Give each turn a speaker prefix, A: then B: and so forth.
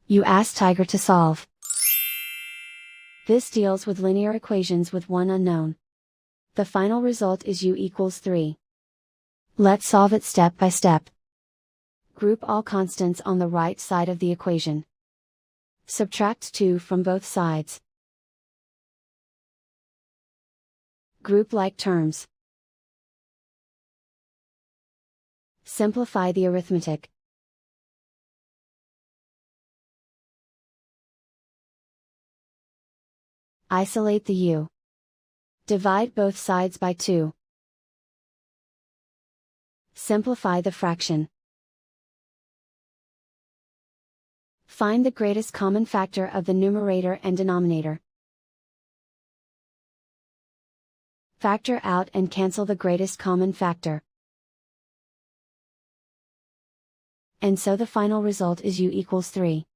A: You ask Tiger to solve. This deals with linear equations with one unknown. The final result is u equals 3. Let's solve it step by step. Group all constants on the right side of the equation. Subtract 2 from both sides. Group like terms. Simplify the arithmetic. Isolate the u. Divide both sides by 2. Simplify the fraction. Find the greatest common factor of the numerator and denominator. Factor out and cancel the greatest common factor. And so the final result is u equals 3.